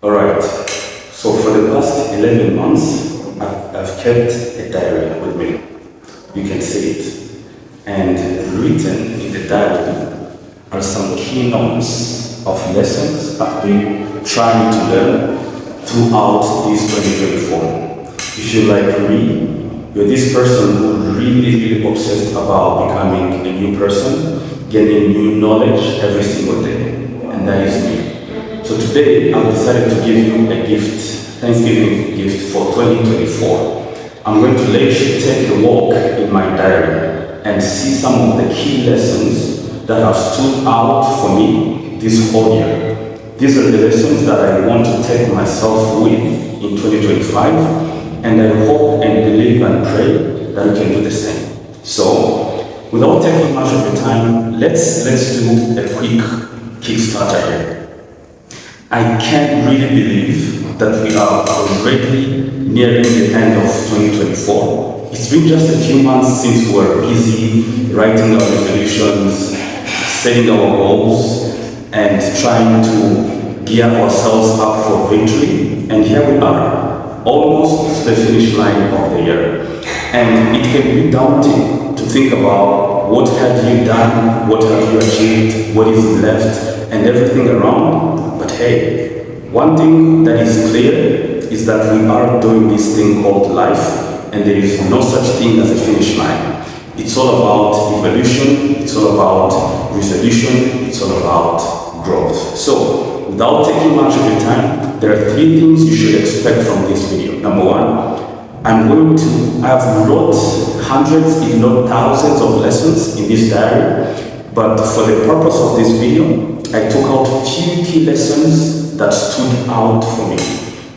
All right. So for the past 11 months, I've kept a diary with me. You can see it. And written in the diary are some key notes of lessons I've been trying to learn throughout this 2024. If you're like me, you're this person who really obsessed about becoming a new person, gaining new knowledge every single day. And that is me. So today, I've decided to give you a gift, Thanksgiving gift for 2024. I'm going to let you take a walk in my diary and see some of the key lessons that have stood out for me this whole year. These are the lessons that I want to take myself with in 2025, and I hope and believe and pray that we can do the same. So, without taking much of your time, let's do a quick Kickstarter here. I can't really believe that we are already nearing the end of 2024. It's been just a few months since we were busy writing our resolutions, setting our goals, and trying to gear ourselves up for victory. And here we are, almost to the finish line of the year. And it can be daunting to think about what have you done, what have you achieved, what is left, and everything around. But hey, one thing that is clear is that we are doing this thing called life, and there is no such thing as a finish line. It's all about evolution, it's all about resolution, it's all about growth. So, without taking much of your time, there are 3 things you should expect from this video. Number 1, I've wrote hundreds, if not thousands of lessons in this diary, but for the purpose of this video, I took out few key lessons that stood out for me.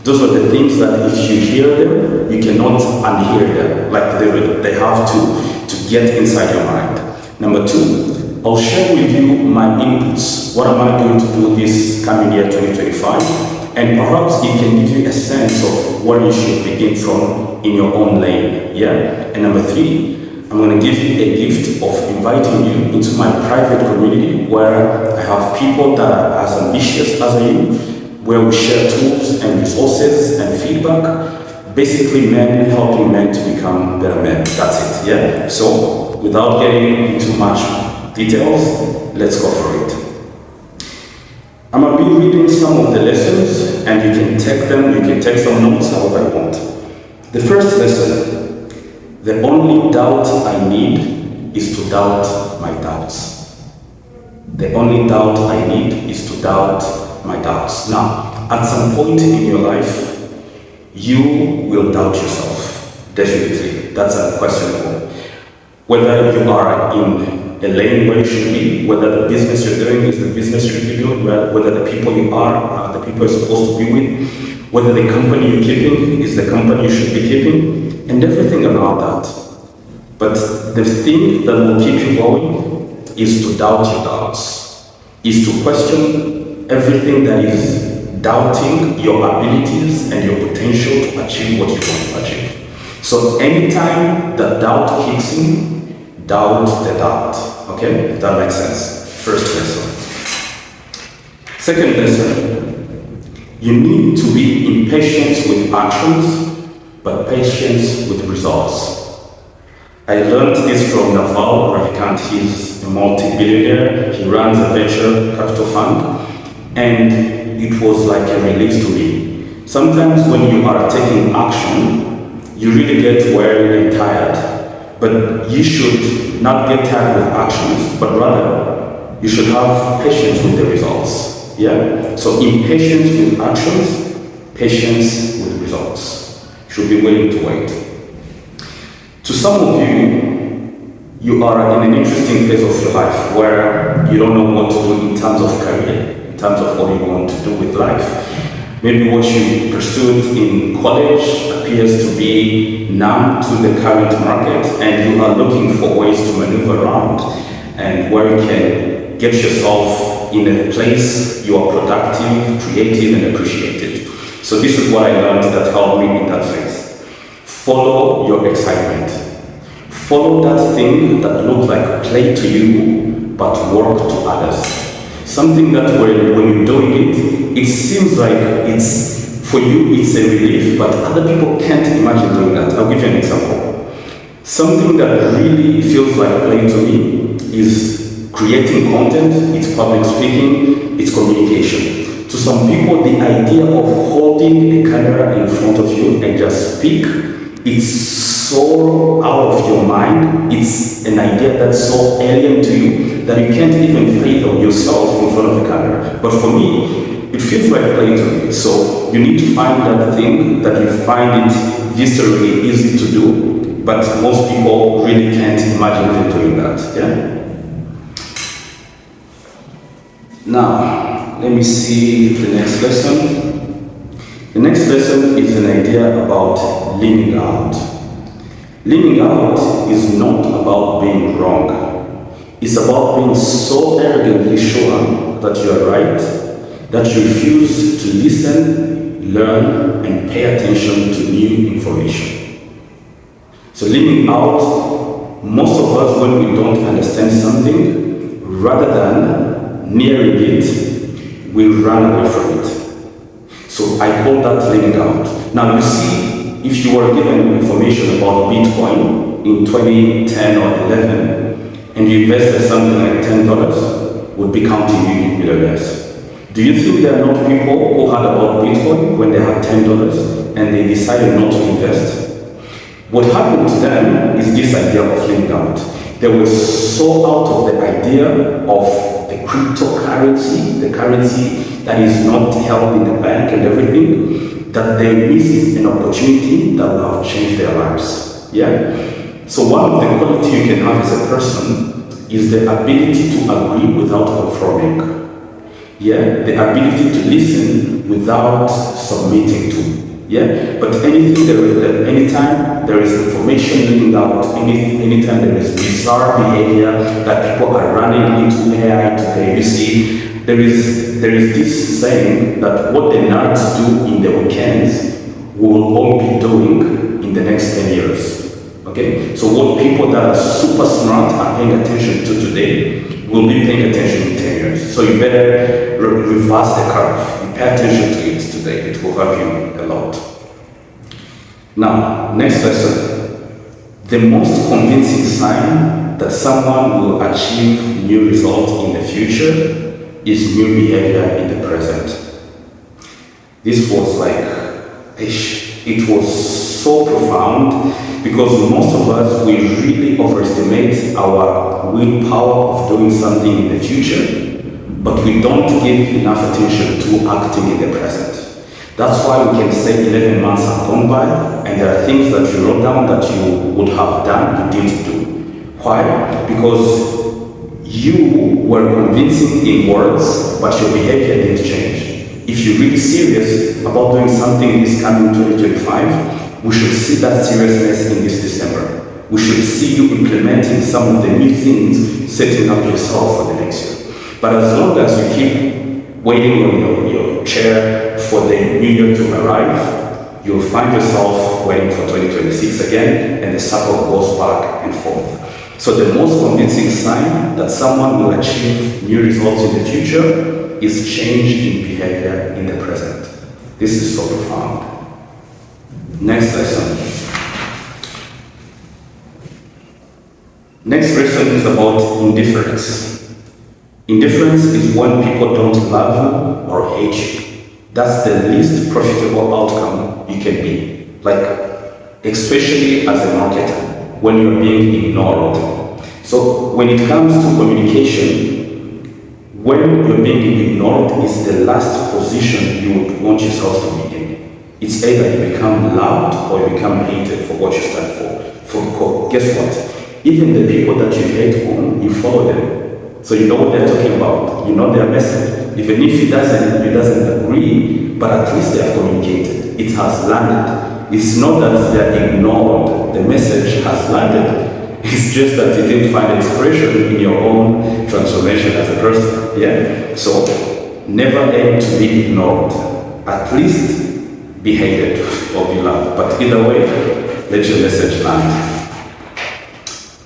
Those are the things that if you hear them, you cannot unhear them. Like they have to get inside your mind. Number 2, I'll share with you my inputs. What am I going to do this coming year 2025? And perhaps it can give you a sense of where you should begin from in your own lane. Yeah. And number 3, I'm going to give you a gift of inviting you into my private community where I have people that are as ambitious as you, where we share tools and resources and feedback. Basically, men helping men to become better men. That's it, yeah? So, without getting into much details, let's go for it. I'm going to be reading some of the lessons, and you can take some notes however you want. The first lesson: the only doubt I need is to doubt my doubts. The only doubt I need is to doubt my doubts. Now, at some point in your life, you will doubt yourself. Definitely. That's unquestionable. Whether you are in a lane where you should be, whether the business you're doing is the business you should be doing, whether the people you are the people you're supposed to be with, whether the company you're keeping is the company you should be keeping, and everything around that. But the thing that will keep you going is to doubt your doubts, is to question everything that is doubting your abilities and your potential to achieve what you want to achieve. So anytime that doubt kicks in, doubt the doubt. Okay? If that makes sense. First lesson. Second lesson, you need to be impatient with actions, but patience with results. I learned this from Naval Ravikant. He's a multi-billionaire. He runs a venture capital fund, and it was like a relief to me. Sometimes when you are taking action, you really get weary and tired. But you should not get tired with actions, but rather you should have patience with the results. Yeah? So impatience with actions, patience with results. You should be willing to wait. To some of you, you are in an interesting phase of your life where you don't know what to do in terms of career, in terms of what you want to do with life. Maybe what you pursued in college appears to be numb to the current market, and you are looking for ways to maneuver around and where you can get yourself in a place you are productive, creative, and appreciated. So this is what I learned that helped me in that phase. Follow your excitement. Follow that thing that looks like play to you, but work to others. Something that when you're doing it, it seems like it's, for you, it's a relief, but other people can't imagine doing that. I'll give you an example. Something that really feels like play to me is creating content, it's public speaking, it's communication. To some people, the idea of holding a camera in front of you and just speak, it's so out of your mind, it's an idea that's so alien to you that you can't even fathom yourself in front of the camera. But for me, it feels like playing to me. So you need to find that thing that you find it viscerally easy to do, but most people really can't imagine even doing that. Yeah? Now, let me see the next lesson. The next lesson is an idea about leaning out. Leaning out is not about being wrong. It's about being so arrogantly sure that you are right that you refuse to listen, learn, and pay attention to new information. So leaning out, most of us, when we don't understand something, rather than nearing it, we run away from it. So I call that leaning out. Now you see, if you were given information about Bitcoin in 2010 or 11, and you invested something like $10, would be counting you in millionaires. Do you think there are not people who heard about Bitcoin when they had $10 and they decided not to invest? What happened to them is this idea of leaning out. They were so out of the idea of the cryptocurrency, the currency that is not held in the bank and everything, that they missed an opportunity that will have changed their lives. Yeah? So one of the qualities you can have as a person is the ability to agree without conforming. Yeah? The ability to listen without submitting to. Yeah? But anytime there is information leaning out, anytime there is bizarre behavior that people are running into AI today, you see, there is this saying that what the nerds do in the weekends we will all be doing in the next 10 years. Okay? So what people that are super smart are paying attention to today will be paying attention in 10 years. So you better reverse the curve. You pay attention to it today. It will help you a lot. Now, next lesson. The most convincing sign that someone will achieve new results in the future is new behavior in the present. This was it was so profound because most of us, we really overestimate our willpower of doing something in the future, but we don't give enough attention to acting in the present. That's why we can say 11 months have gone by and there are things that you wrote down that you would have done, you didn't do. Why? Because you were convincing in words, but your behavior didn't change. If you're really serious about doing something this coming 2025, we should see that seriousness in this December. We should see you implementing some of the new things, setting up yourself for the next year. But as long as you keep waiting on your chair for the new year to arrive, you'll find yourself waiting for 2026 again, and the cycle goes back and forth. So the most convincing sign that someone will achieve new results in the future is change in behavior in the present. This is so profound. Next lesson. Next lesson is about indifference. Indifference is when people don't love you or hate you. That's the least profitable outcome you can be. Especially as a marketer, when you're being ignored. So when it comes to communication, when you're being ignored is the last position you would want yourself to be in. It's either you become loved or you become hated for what you stand for. Guess what? Even the people that you hate on, you follow them. So you know what they're talking about. You know their message. Even if he doesn't agree, but at least they have communicated. It has landed. It's not that they're ignored. The message has landed. It's just that you didn't find expression in your own transformation as a person. Yeah? So never aim to be ignored. At least be hated or be loved. But either way, let your message land.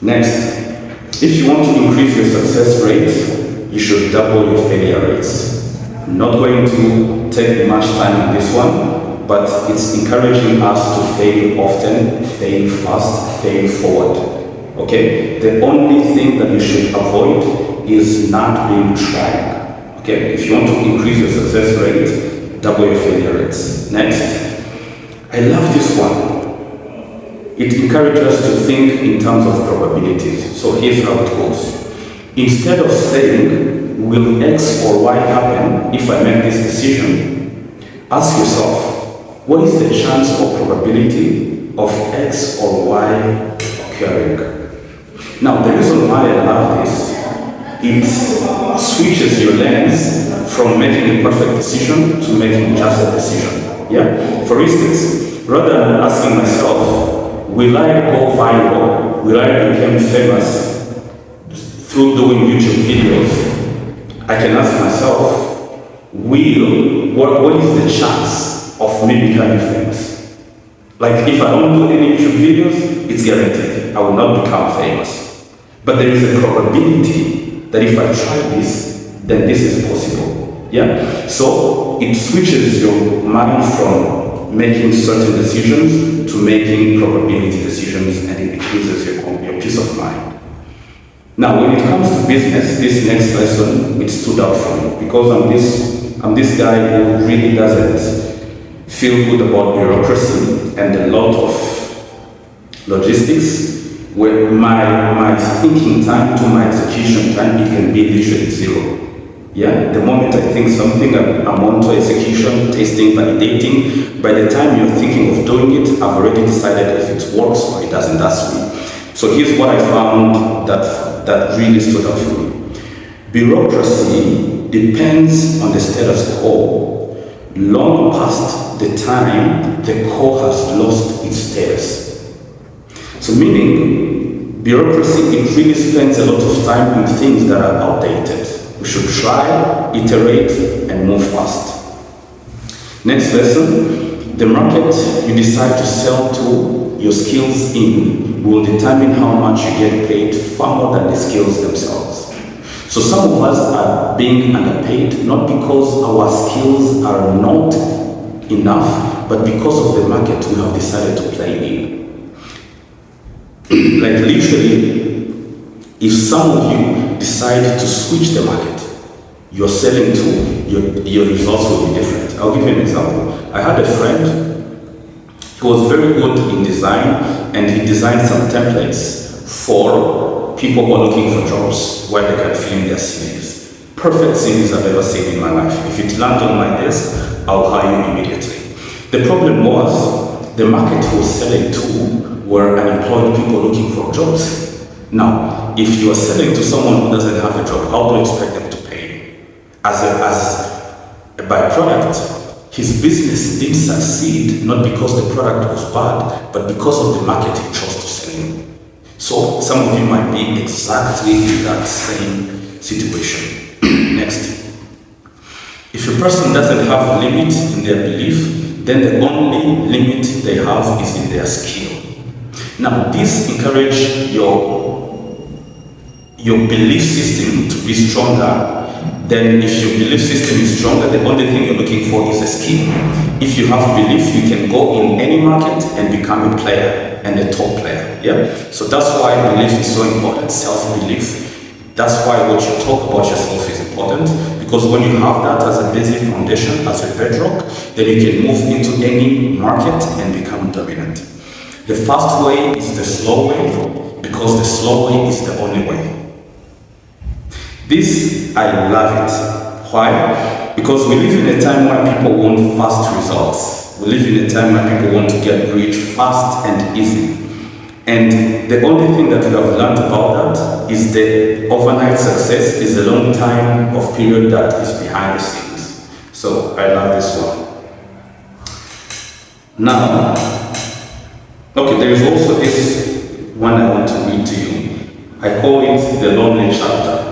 Next, if you want to increase your success rate, you should double your failure rates. I'm not going to take much time on this one, but it's encouraging us to fail often, fail fast, fail forward. Okay? The only thing that you should avoid is not being trying. Okay? If you want to increase your success rate, double your failure rates. Next. I love this one. It encourages us to think in terms of probabilities. So here's how it goes. Instead of saying, will X or Y happen if I make this decision? Ask yourself, what is the chance or probability of X or Y occurring? Now, the reason why I love this, it switches your lens from making a perfect decision to making just a decision. Yeah? For instance, rather than asking myself, will I go viral? Will I become famous through doing YouTube videos? I can ask myself, what is the chance of me becoming famous? Like if I don't do any YouTube videos, it's guaranteed I will not become famous. But there is a probability that if I try this, then this is possible. Yeah? So it switches your mind from making certain decisions to making probability decisions, and it increases your peace of mind. Now, when it comes to business, this next lesson, it stood out for me because I'm this guy who really doesn't feel good about bureaucracy and a lot of logistics, where my thinking time to my execution time, it can be literally zero. Yeah, the moment I think something, I'm on to execution, testing, validating. By the time you're thinking of doing it, I've already decided if it works or it doesn't. That's me. So here's what I found that really stood out for me. Bureaucracy depends on the status quo long past the time the quo has lost its status. So meaning, bureaucracy, it really spends a lot of time in things that are outdated. We should try, iterate, and move fast. Next lesson, the market you decide to sell to your skills in will determine how much you get paid far more than the skills themselves. So some of us are being underpaid not because our skills are not enough, but because of the market we have decided to play in. Like literally, if some of you decide to switch the market you're selling to, your results will be different. I'll give you an example. I had a friend who was very good in design, and he designed some templates for people who are looking for jobs where they can fill in their CVs. Perfect CVs I've ever seen in my life. If it lands on my desk, I'll hire you immediately. The problem was the market he was selling to were unemployed people looking for jobs. Now, if you are selling to someone who doesn't have a job, how do you expect them to pay you? As a byproduct, his business didn't succeed not because the product was bad, but because of the market he chose to sell in. So some of you might be exactly in that same situation. Next. If a person doesn't have a limit in their belief, then the only limit they have is in their skill. Now, this encourages your belief system to be stronger. Then if your belief system is stronger, the only thing you're looking for is a skill. If you have belief, you can go in any market and become a player and a top player. Yeah? So that's why belief is so important, self-belief. That's why what you talk about yourself is important, because when you have that as a basic foundation, as a bedrock, then you can move into any market and become dominant. The fast way is the slow way, because the slow way is the only way. This, I love it. Why? Because we live in a time where people want fast results. We live in a time where people want to get rich fast and easy. And the only thing that we have learned about that is the overnight success is a long time of period that is behind the scenes. So I love this one. Now, okay, there is also this one I want to read to you. I call it the lonely chapter.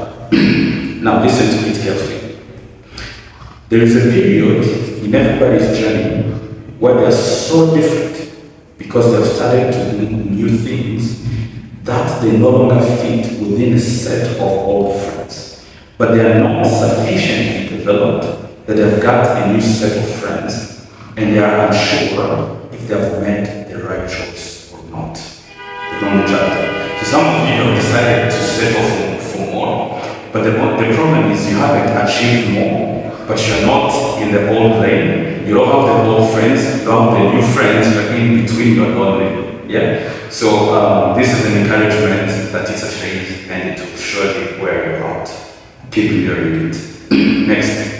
Now listen to it carefully. There is a period in everybody's journey where they are so different because they have started to do new things that they no longer fit within a set of old friends. but they are not sufficiently developed that they've got a new set of friends and they are unsure if they have made the right choice or not. The wrong chapter. So some of you have decided to settle for more, but the problem is you haven't achieved more, but you're not in the old lane. You don't have the old friends, you don't have the new friends, you're in between, you're lonely. Yeah? So this is an encouragement that it's a phase and it will surely wear you out. Keep enduring it. Next.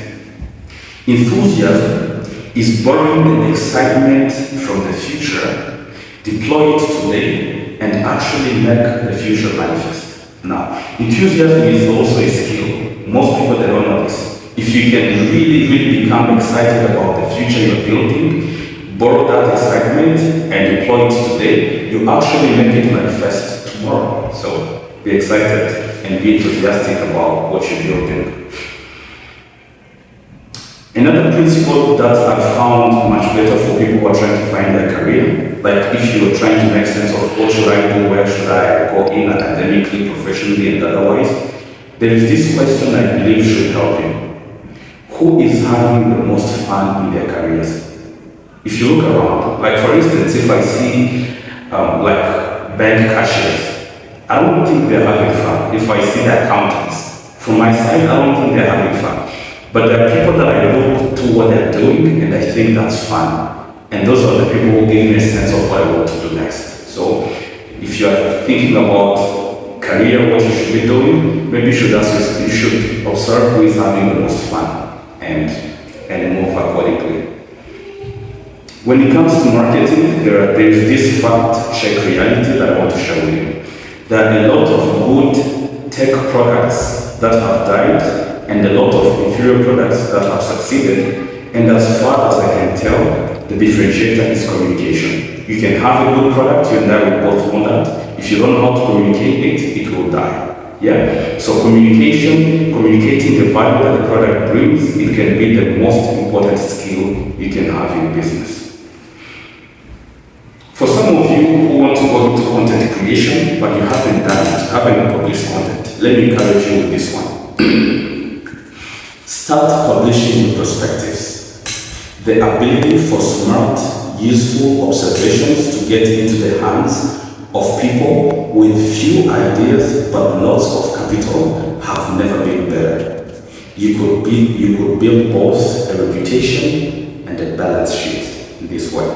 Enthusiasm is borrowing the excitement from the future, deploy it today, and actually make the future manifest. Now, enthusiasm is also a skill. Most people, they don't know this. If you can really become excited about the future you're building, borrow that excitement and deploy it today, you actually make it manifest tomorrow. So be excited and be enthusiastic about what you're building. Another principle that I found much better for people who are trying to find their career, like if you're trying to make sense of what should I do, where should I go in academically, professionally, and otherwise, there is this question I believe should help you. Who is having the most fun in their careers? If you look around, like for instance, if I see like bank cashiers, I don't think they're having fun. If I see the accountants, from my side, I don't think they're having fun. But there are people that I look to what they're doing and I think that's fun. And those are the people who give me a sense of what I want to do next. So if you're thinking about career, what you should be doing, maybe you should observe who is having the most fun and move accordingly. When it comes to marketing, there is this fact check reality that I want to share with you. There are a lot of good tech products that have died and a lot of inferior products that have succeeded. And as far as I can tell, the differentiator is communication. You can have a good product, you and I will both want that. If you don't know how to communicate it, it will die. Yeah. So communicating the value that the product brings, it can be the most important skill you can have in business. For some of you who want to go into content creation, but you haven't done it, haven't published content, let me encourage you with this one. Start publishing with perspectives. The ability for smart, useful observations to get into the hands of people with few ideas but lots of capital have never been better. You could build both a reputation and a balance sheet in this way.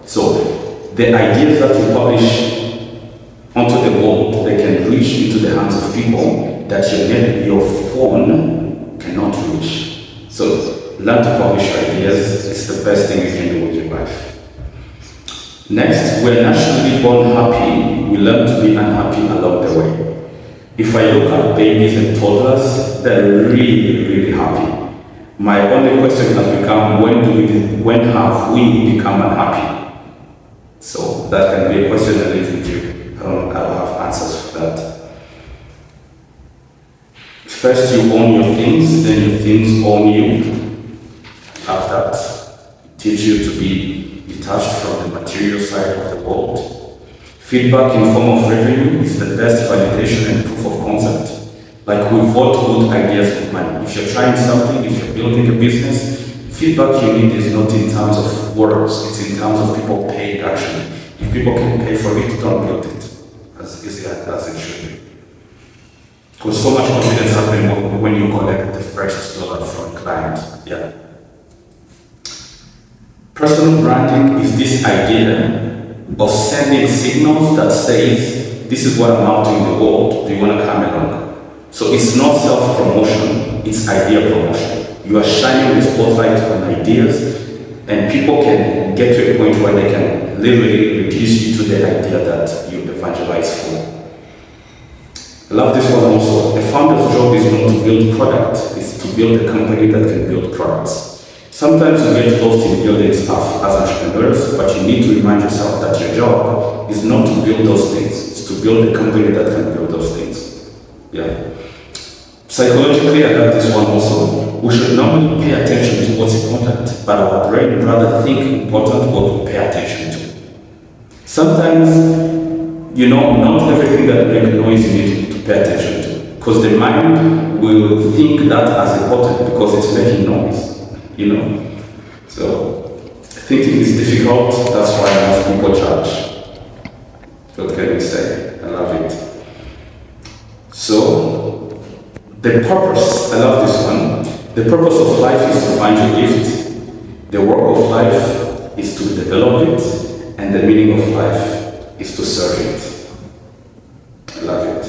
So the ideas that you publish onto the world, they can reach into the hands of people that your phone cannot reach. So learn to publish ideas. It's the best thing you can do with your life. Next, we're naturally born happy. We learn to be unhappy along the way. If I look at babies and toddlers, they're really happy. My only question has become, when have we become unhappy? So that can be a question I leave with you. I don't have answers for that. First you own your things, then your things own you. Have that. Teach you to be detached from the material side of the world. Feedback in form of revenue is the best validation and proof of concept. Like we vote good ideas with money. If you're trying something, if you're building a business, feedback you need is not in terms of words, it's in terms of people paying action. If people can pay for it, don't build it. As easy as it should be. Because so much confidence happens when you collect the first dollar from a client. Yeah. Personal branding is this idea of sending signals that says, this is what I'm out to in the world, do you want to come along? So it's not self-promotion, it's idea promotion. You are shining the spotlight on ideas, and people can get to a point where they can literally reduce you to the idea that you evangelize for. I love this one also. A founder's job is not to build product, it's to build a company that can build products. Sometimes you get lost in building stuff as entrepreneurs, but you need to remind yourself that your job is not to build those things, it's to build a company that can build those things. Yeah. Psychologically, I love this one also. We should normally pay attention to what's important, but our brain would rather think important what we pay attention to. Sometimes, not everything that makes noise you need to pay attention to, because the mind will think that as important because it's making noise, you know. So thinking is difficult, that's why most people judge. What can we say? I love it. So, the purpose, I love this one. The purpose of life is to find your gift. The work of life is to develop it. And the meaning of life is to serve it. I love it.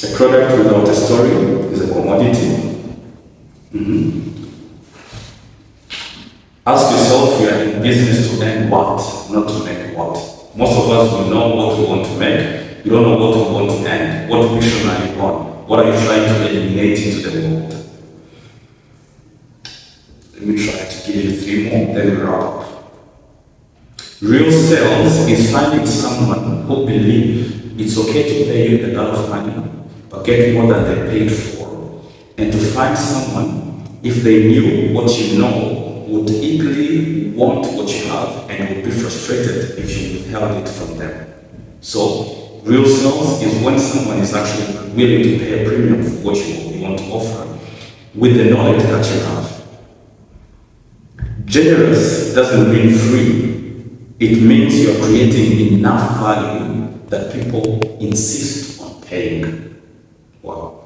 A product without a story is a commodity. Ask yourself, you are in business to earn what, not to make what. Most of us will know what we want to make. You don't know what we want to earn. What mission are you on? What are you trying to eliminate into the world? Let me try to give you 3 more, then we wrap up. Real sales is finding someone who believes it's okay to pay you a lot of money, but get more than they paid for. And to find someone, if they knew what you know, would equally want what you have and would be frustrated if you withheld it from them. So, real sales is when someone is actually willing to pay a premium for what you want to offer with the knowledge that you have. Generous doesn't mean free. It means you're creating enough value that people insist on paying. Wow.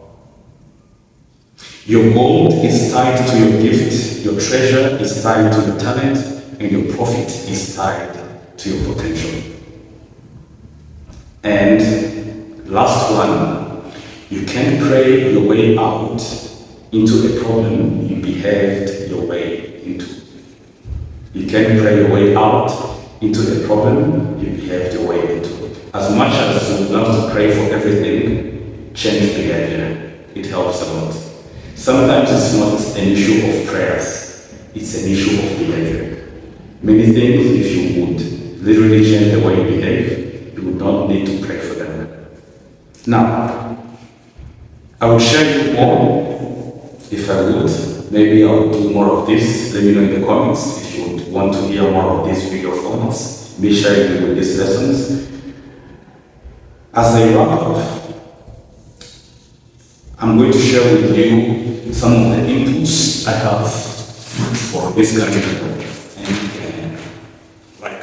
Your gold is tied to your gift, your treasure is tied to your talent, and your profit is tied to your potential. And last one, you can't pray your way out into a problem you behaved your way into. You can't pray your way out into the problem you behaved your way into. As much as you would love to pray for everything, change behavior. It helps a lot. Sometimes it's not an issue of prayers, it's an issue of behavior. Many things, if you would literally change the way you behave, you would not need to pray for them. Now, I will share you more if I would. Maybe I'll do more of this. Let me know in the comments if you would want to hear more of these video formats, me sharing you with these lessons. As I wrap up, I'm going to share with you some of the inputs I have for this country. And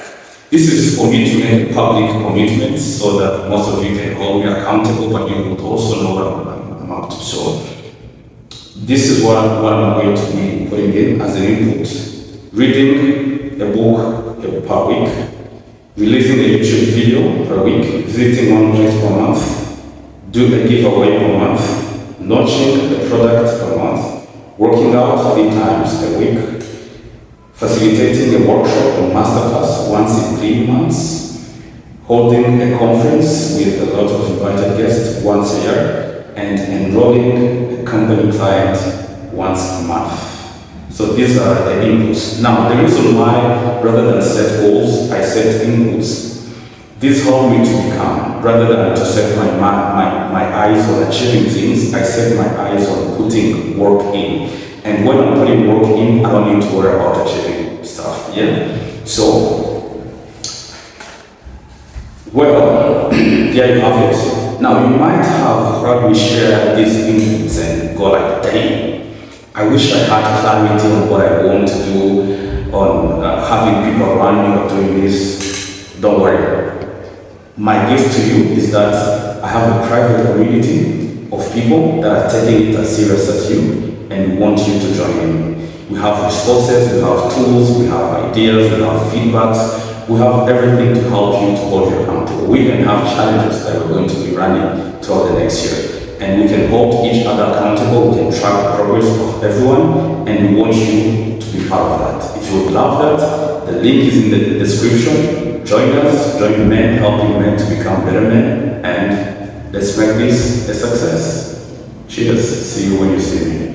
this is for me to make a public commitment so that most of you can hold me accountable, but you would also know what I'm up to. So this is what I'm going to be putting in as an input. Reading a book per week, releasing a YouTube video per week, visiting one place per month, do a giveaway per month, launching a product per month, working out 3 times a week, facilitating a workshop or masterclass once in 3 months, holding a conference with a lot of invited guests once a year, and enrolling a company client once a month. So these are the inputs. Now, the reason why, rather than set goals, I set inputs, this helped me to become, rather than to set my eyes on achieving things, I set my eyes on putting work in. And when I'm putting work in, I don't need to worry about achieving stuff, yeah? So, well, there you have it. Now, you might have heard me share these inputs and go like, dang, I wish I had clarity on what I want to do, on having people around me or doing this. Don't worry. My gift to you is that I have a private community of people that are taking it as serious as you and want you to join in. We have resources, we have tools, we have ideas, we have feedbacks, we have everything to help you to hold you accountable. We even have challenges that we're going to be running throughout the next year. And we can hold each other accountable, we can track the progress of everyone, and we want you to be part of that. If you would love that, the link is in the description. Join us, join men, helping men to become better men, and let's make this a success. Cheers. See you when you see me.